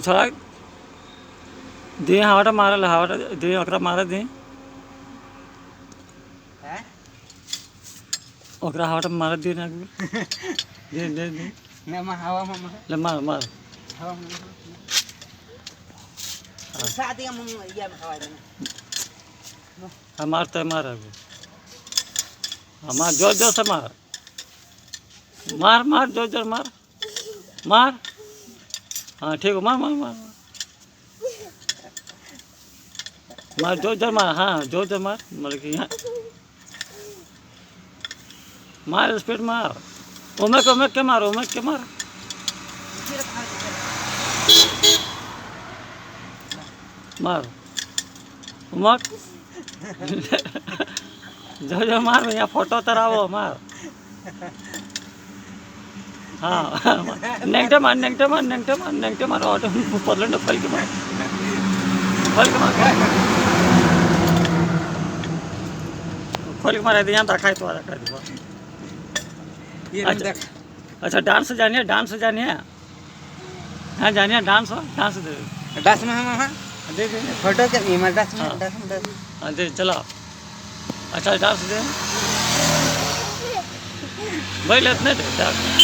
छोड़ा दे हवाटा मारल हवाटा दे ओकरा मारा दे ओकरा हवाटा मारा दे ना दे दे दे ना मा हवा मा ले मार मार हवा मा शादी हम या हवा दे हाँ मारता है मार अभी हाँ मार जोर जोर से मार मार मार जोर जोर मार मार हाँ ठीक है मार मार मार मार जोर जोर मार हाँ जोर जोर मार मतलब कि यहाँ मार स्पीड मार उमेक के मार मार उमक जो मार भैया फोटो तरावो मार हाँ नेगटे मार ऑटो पदलंड फल के मार यहाँ दिखाई तो अच्छा डांस जानिए हाँ जानिए डांस दे में हम दे दे फोटो के इमेज डांस हाँ। में हाँ दे चलो अच्छा डांस दे भाई लेते नहीं